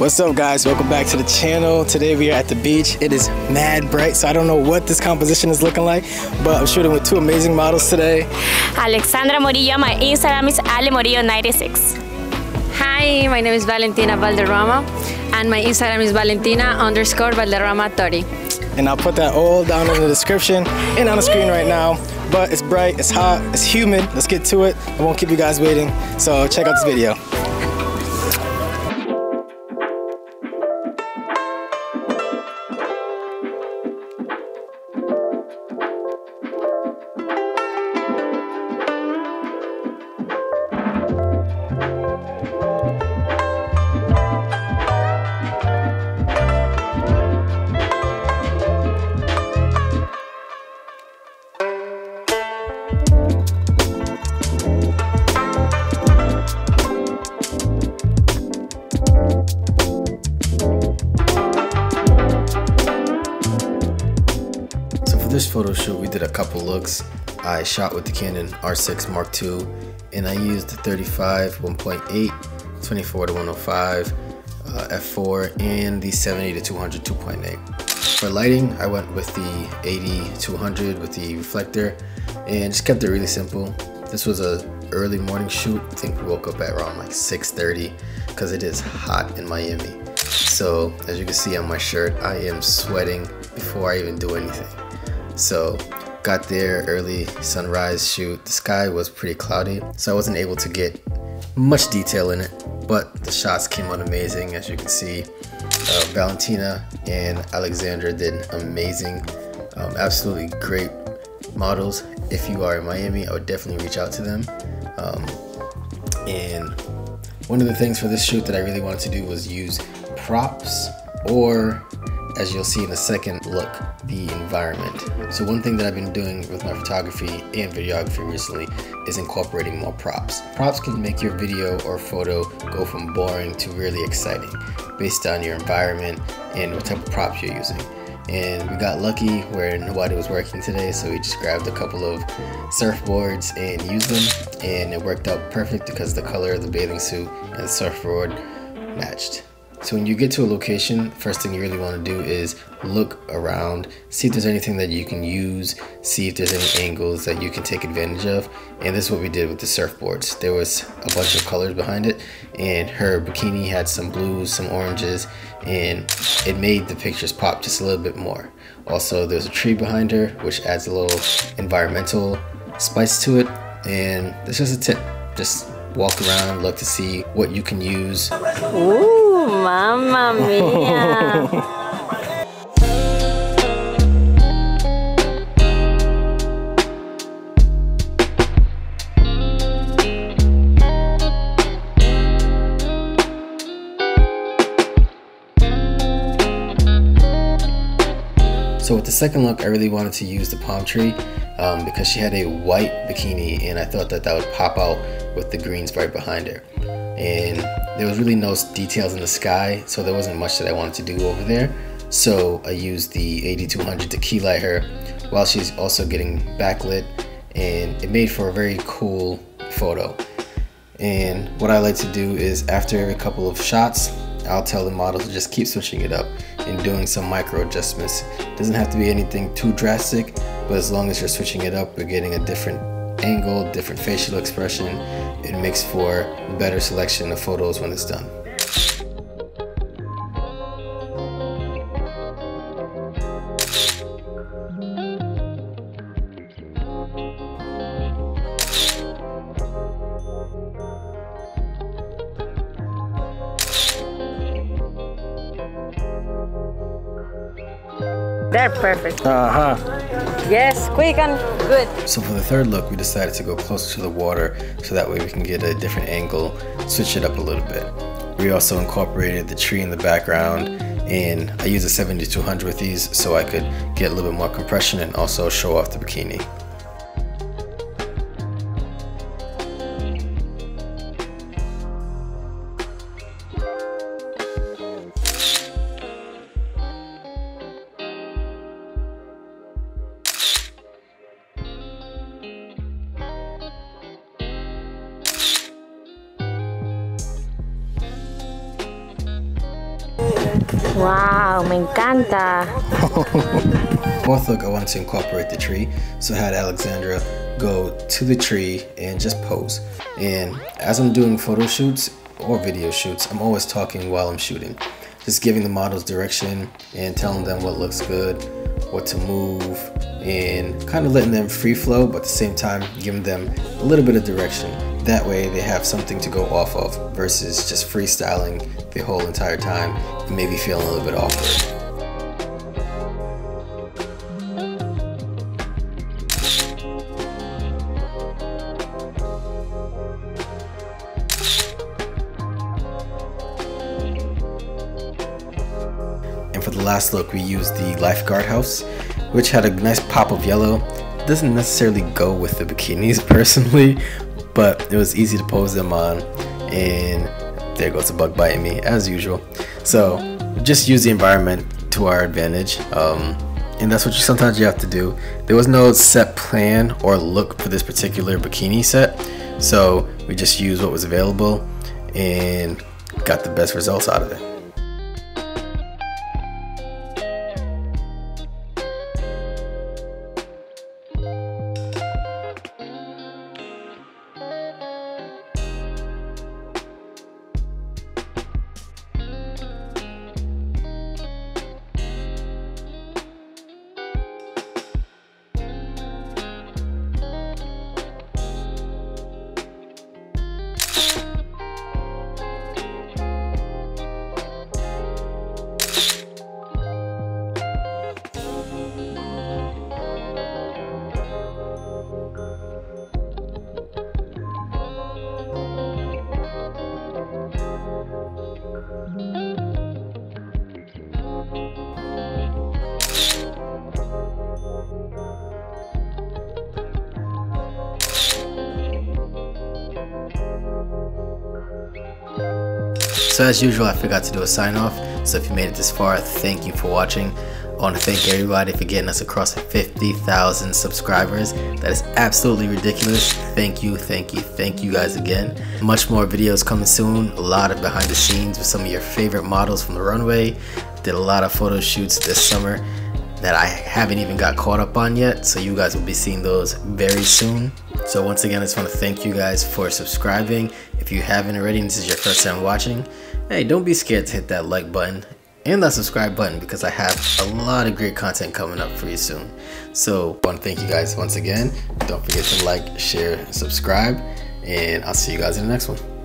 What's up guys, welcome back to the channel. Today we are at the beach. It is mad bright, so I don't know what this composition is looking like, but I'm shooting with two amazing models today. Alexandra Morillo, my Instagram is alemorillo96. Hi, my name is Valentina Valderrama and my Instagram is Valentina_Valderrama30. And I'll put that all down in the description and on the screen right now. But it's bright, it's hot, it's humid. Let's get to it. I won't keep you guys waiting, so check out this video. For this photo shoot, we did a couple looks. I shot with the Canon R6 Mark II, and I used the 35 1.8, 24 to 105 f4, and the 70 to 200 2.8. For lighting, I went with the 80 200 with the reflector, and just kept it really simple. This was a early morning shoot. I think we woke up at around like 6:30 because it is hot in Miami. So as you can see on my shirt, I am sweating before I even do anything. So got there early, sunrise shoot. The sky was pretty cloudy, so I wasn't able to get much detail in it, but the shots came out amazing. As you can see, Valentina and Alexandra did amazing, absolutely great models. If you are in Miami, I would definitely reach out to them. And one of the things for this shoot that I really wanted to do was use props, or as you'll see in the second look, the environment. So one thing that I've been doing with my photography and videography recently is incorporating more props. Props can make your video or photo go from boring to really exciting based on your environment and what type of props you're using. And we got lucky where nobody was working today, so we just grabbed a couple of surfboards and used them, and it worked out perfect because the color of the bathing suit and the surfboard matched. So when you get to a location, first thing you really want to do is look around, see if there's anything that you can use, see if there's any angles that you can take advantage of. And this is what we did with the surfboards. There was a bunch of colors behind it, and her bikini had some blues, some oranges, and it made the pictures pop just a little bit more. Also, there's a tree behind her, which adds a little environmental spice to it. And that's just a tip. Just walk around, look to see what you can use. Ooh, mamma mia! So with the second look, I really wanted to use the palm tree because she had a white bikini, and I thought that that would pop out with the greens right behind her. And there was really no details in the sky, so there wasn't much that I wanted to do over there. So I used the 80-200 to key light her while she's also getting backlit, and it made for a very cool photo. And what I like to do is after every couple of shots, I'll tell the model to just keep switching it up and doing some micro adjustments. It doesn't have to be anything too drastic, but as long as you're switching it up, you're getting a different angle, different facial expression, it makes for a better selection of photos when it's done. They're perfect. Yes, quick and good. So for the third look, we decided to go closer to the water so that way we can get a different angle, switch it up a little bit. We also incorporated the tree in the background, and I used a 70-200 with these so I could get a little bit more compression and also show off the bikini. Wow, me encanta. Fourth look, I wanted to incorporate the tree, so I had Alexandra go to the tree and just pose. And as I'm doing photo shoots or video shoots, I'm always talking while I'm shooting, just giving the models direction and telling them what looks good, what to move, and kind of letting them free flow, but at the same time giving them a little bit of direction. That way they have something to go off of versus just freestyling the whole entire time and maybe feeling a little bit awkward. And for the last look, we used the lifeguard house, which had a nice pop of yellow. It doesn't necessarily go with the bikinis personally, but it was easy to pose them on. And there goes a bug biting me as usual. So just use the environment to our advantage. And that's what sometimes you have to do. There was no set plan or look for this particular bikini set, so we just used what was available and got the best results out of it. So as usual, I forgot to do a sign off. So if you made it this far, thank you for watching. I want to thank everybody for getting us across 50,000 subscribers. That is absolutely ridiculous. Thank you guys again. Much more videos coming soon. A lot of behind the scenes with some of your favorite models from the runway. Did a lot of photo shoots this summer that I haven't even got caught up on yet, so you guys will be seeing those very soon. So once again, I just want to thank you guys for subscribing. If you haven't already and this is your first time watching, hey, don't be scared to hit that like button and that subscribe button, because I have a lot of great content coming up for you soon. So I want to thank you guys once again. Don't forget to like, share, and subscribe, and I'll see you guys in the next one.